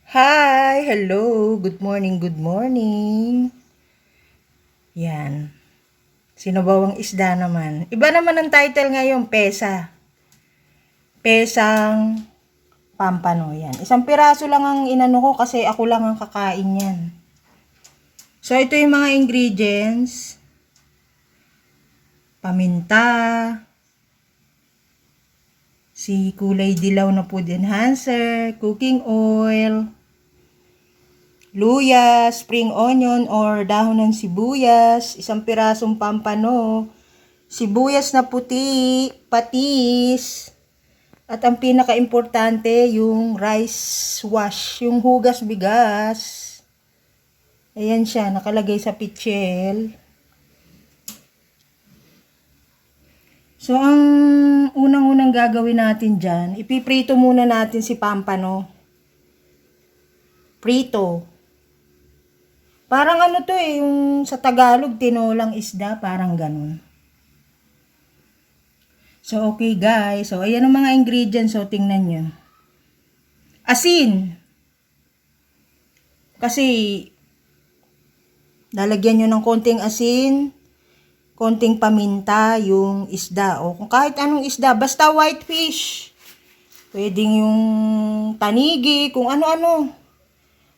Hi! Hello! Good morning, good morning. Yan. Sinabawang isda naman. Iba naman ang title ngayon, pesa. Pesang pampano. Yan. Isang piraso lang ang inano ko kasi ako lang ang kakain yan. So, ito yung mga ingredients. Paminta. Si kulay dilaw na food enhancer. Cooking oil. Luya, spring onion or dahon ng sibuyas, isang pirasong pampano, sibuyas na puti, patis, at ang pinaka-importante yung rice wash, yung hugas bigas. Ayan siya, nakalagay sa pitchel. So, ang unang-unang gagawin natin dyan, ipiprito muna natin si pampano. Prito. Parang ano to yung sa Tagalog, tinolang isda, parang ganun. So, okay guys. So, ayan ang mga ingredients. So, tingnan nyo. Asin. Kasi, lalagyan nyo ng konting asin, konting paminta, yung isda. O kung kahit anong isda, basta white fish. Pwedeng yung tanigi, kung ano-ano.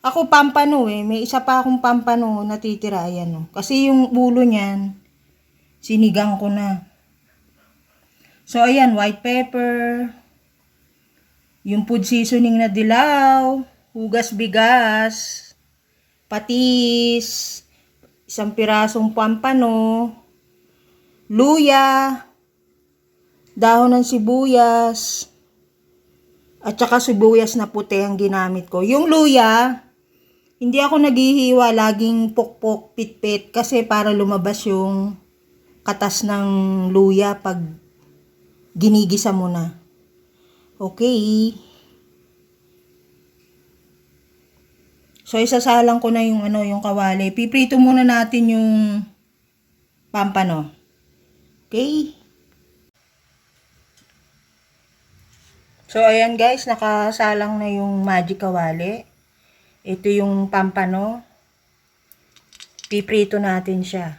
Ako pampano may isa pa akong pampano natitira, ayan Kasi yung ulo niyan, sinigang ko na. So ayan, white pepper, yung food seasoning na dilaw, hugas bigas, patis, isang pirasong pampano, luya, dahon ng sibuyas, at saka sibuyas na puti ang ginamit ko. Yung luya, hindi ako naghihiwa, laging pokpok, pitpit, kasi para lumabas yung katas ng luya pag ginigisa mo na. Okay. So, isasalang ko na yung yung kawali. Piprito muna natin yung pampano. Okay. So, ayan guys, nakasalang na yung magic kawali. Ito yung pampano. Piprito natin siya.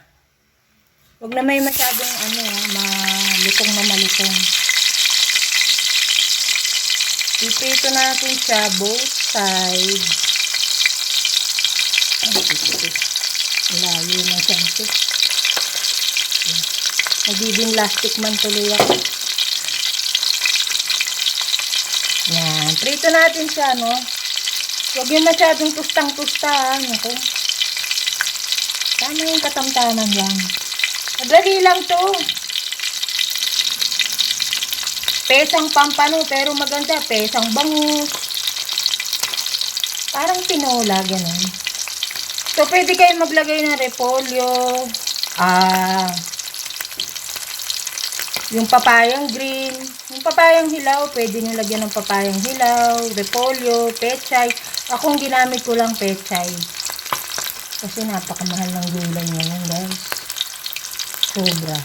Huwag na may masyadong malutong na malutong. Piprito natin siya both sides. Malayo na siya. Nagiging plastic man tuloy ako. Yan. Prito natin siya, no? Huwag yung masyadong tustang-tusta, Naku. Tama yung katamtaman lang. Madali lang to. Pesang pampano, pero maganda. Pesang bangus. Parang tinola, ganun. So, pwede kayo maglagay ng repolyo. Yung papayang green. Yung papayang hilaw, pwede nyo lagyan ng papayang hilaw, repolyo, pechay. Akong ginamit ko lang pechay. Kasi napakamahal ng gulay ngayon, guys. Sobra.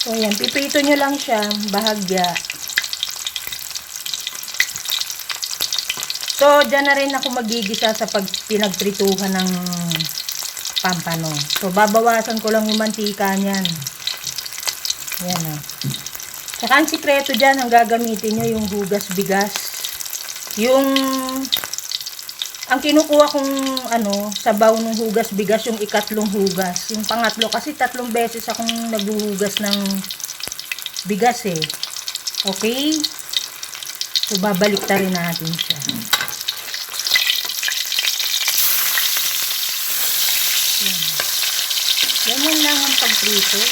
So, yan. Pipito nyo lang siya. Bahagya. So, dyan na rin ako magigisa sa pinagprituhan ng pampano. So, babawasan ko lang yung mantika niyan. Yan Tsaka ang sikreto dyan, ang gagamitin nyo yung hugas bigas. Ang kinukuha kong sabaw ng hugas bigas, yung ikatlong hugas. Yung pangatlo, kasi 3 beses akong naghuhugas ng bigas Okay? So, babalik ta rin natin siya. Yan. Ganyan lang ang pagprito.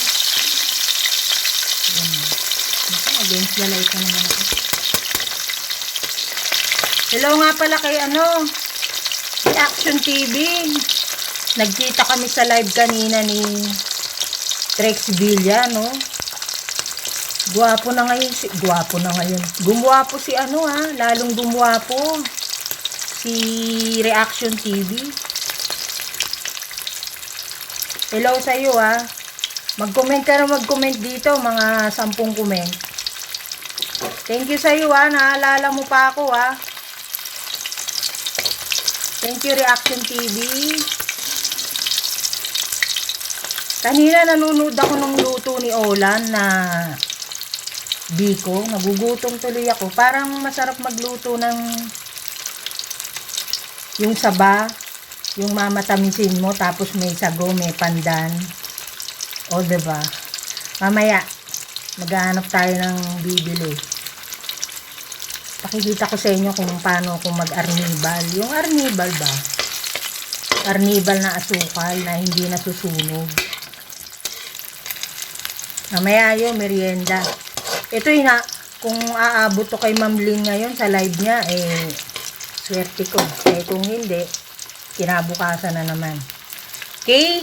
Yan. Against the light na naman ako. Hello nga pala kay Reaction TV. Nagkita kami sa live kanina ni Trex Villa, Guwapo na ngayon. Gumwapo si lalong gumwapo. Si Reaction TV. Hello sa iyo Mag-comment ka na mag-comment dito, mga 10 comment. Thank you sa iyo naalala mo pa ako Thank you, Reaction TV. Kanina nanonood ako ng luto ni Olan na biko. Nagugutom tuloy ako. Parang masarap magluto ng yung saba, yung mamatamisin mo, tapos may sago, may pandan. O, diba? Mamaya, maghahanap tayo ng bibili. Pakikita ko sa inyo kung paano kung mag-arnibal. Yung arnibal ba? Arnibal na asukal na hindi nasusunog. Mamaya yun, merienda. Ito yun na, kung aabot to kay Ma'am Lynn ngayon sa live niya, swerte ko. Kung hindi, kinabukasan na naman. Okay?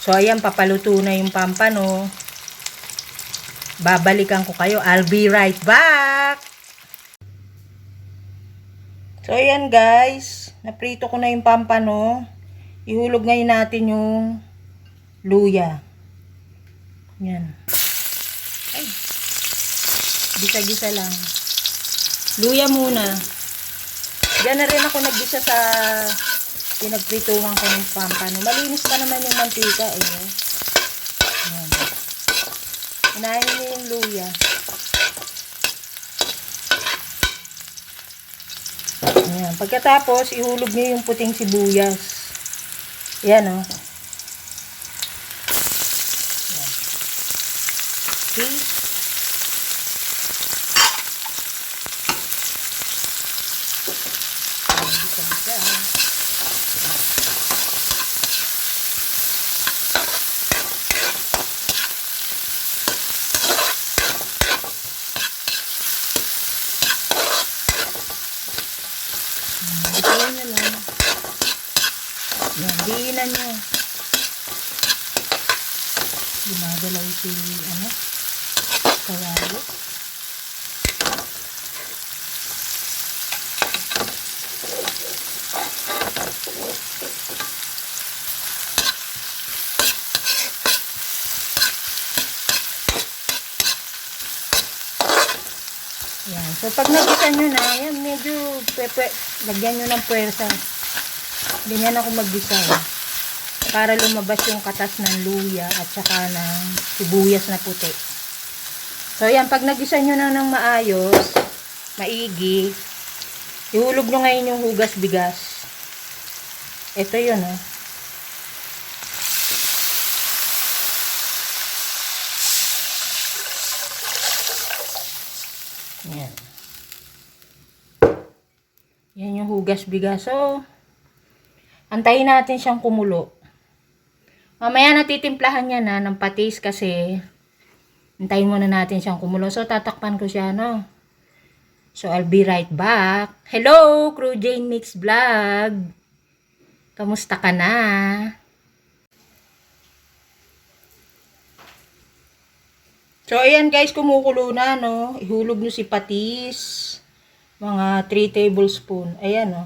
So, ayan, papaluto na yung pampano. Babalikan ko kayo. I'll be right back! So, ayan guys. Naprito ko na yung pampano. Ihulog ngayon natin yung luya. Yan. Ay. Gisa-gisa lang. Luya muna. Diyan na rin ako naggisa sa pinagprituhan ko ng pampano. Malinis pa naman yung mantika. Yan. Unahin niyo yung luya. Ayan. Pagkatapos, ihulog niyo yung puting sibuyas. Yan, o. Okay. Bisa-bisa. Bitayin nyo lang. Yan, diinan nyo. Gumagalaw si, kawali. Yan. So, pag nagisa nyo na, yan, medyo lagyan nyo ng puwersa. Ganyan ako maggisa. Para lumabas yung katas ng luya at saka ng sibuyas na puti. So, yan. Pag nagisa nyo na ng maayos, maigi, ihulog nyo ngayon yung hugas bigas. Ito yun, oh. Yan. Yan yung hugas bigas. So, antayin natin siyang kumulo. Mamaya natitimplahan niya na ng patis kasi antayin muna natin siyang kumulo. So, tatakpan ko siya, no? So, I'll be right back. Hello, Crew Jane Mix Vlog. Kamusta ka na? So, ayan guys, kumukulo na, no? Ihulog nyo si patis. Mga 3 tablespoon. Ayan, no?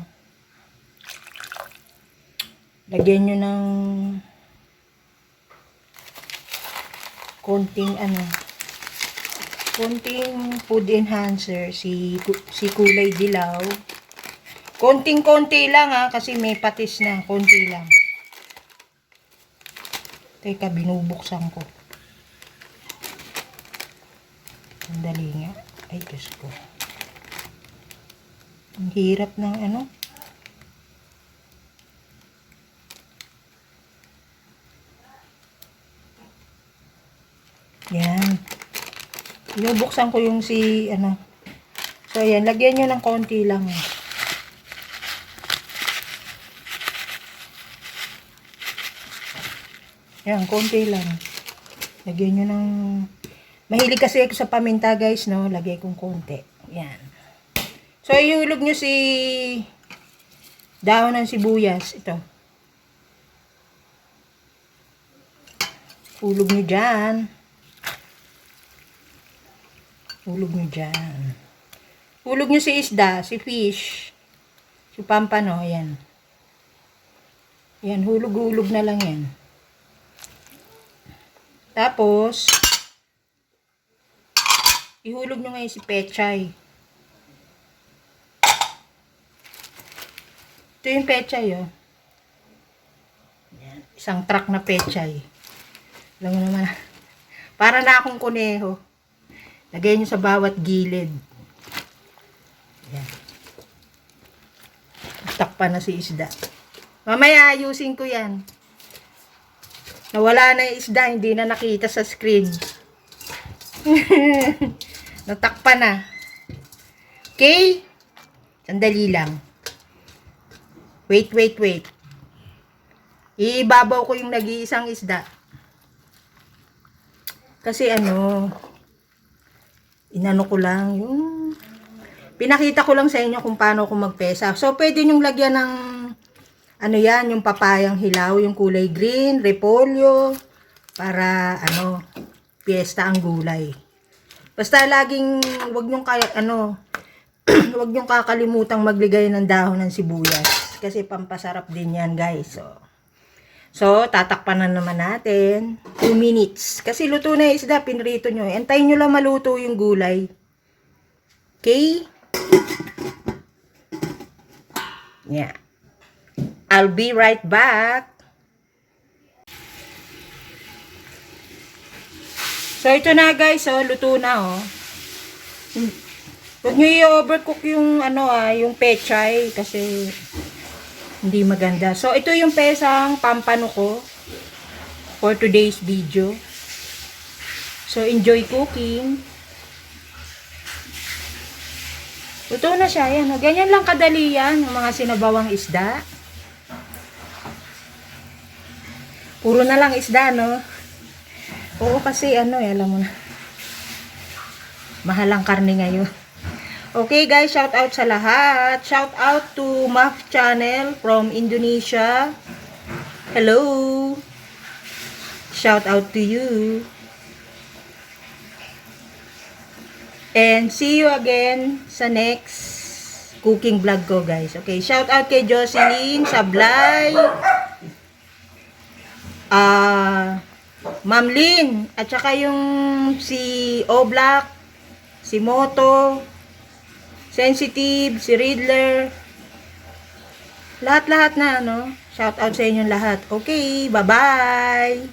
Lagyan nyo ng konting, konting food enhancer. Si kulay dilaw. Konting-konti lang, ha? Kasi may patis na. Konti lang. Teka, binubuksan ko. Sandali nga. Ay, Diyos ko. Ang hirap ng Yan. Binubuksan ko yung So, ayan. Lagyan nyo ng konti lang. Yan, konti lang. Lagyan nyo ng... Mahilig kasi ako sa paminta, guys, no? Lagay kong konti. Yan. So, ihulog nyo si dahon ng sibuyas. Ito. Hulog nyo dyan. Hulog nyo dyan. Hulog nyo si isda, si fish. Si pampano, yan. Yan, hulog-hulog na lang yan. Tapos, ihulog nyo ngayon si pechay. Ito yung pechay, oh. Yan. Isang truck na pechay. Alam mo naman, para na akong kuneho. Lagay nyo sa bawat gilid. Yan. Takpan na si isda. Mamaya ayusin ko yan. Nawala na yung isda, hindi na nakita sa screen. Natakpan na. Okay? Sandali lang. Wait. Ibabaw ko yung nag-iisang isda. Kasi inano ko lang yung pinakita ko lang sa inyo kung paano ako magpesa. So, pwede nyong lagyan ng yan, yung papayang hilaw, yung kulay green, repolyo, para piyesta ang gulay. Basta laging wag nyong wag nyong kakalimutang magligay ng dahon ng sibuyas kasi pampasarap din yan, guys. So tatakpan na naman natin 2 minutes kasi luto na yung isda, pinrito nyo. Antayin nyo lang maluto yung gulay. Okay? Yeah. I'll be right back. So ito na, guys, luto na, Huwag nyo i-overcook yung yung pechay kasi hindi maganda. So ito yung pesang pampano ko for today's video. So enjoy cooking. Luto na siya, yan. Ganyan lang kadali yan, yung mga sinabawang isda. Puro na lang isda, no? Oo, kasi alam mo na. Mahal ang karne ngayon. Okay, guys, shout out sa lahat. Shout out to Maf Channel from Indonesia. Hello. Shout out to you. And see you again sa next cooking vlog ko, guys. Okay, shout out kay Jocelyn Sablay. Ma'am Lynn, at saka yung si O-Black, si Moto, Sensitive, si Riddler, lahat-lahat na, shout out sa inyong lahat. Okay, bye-bye!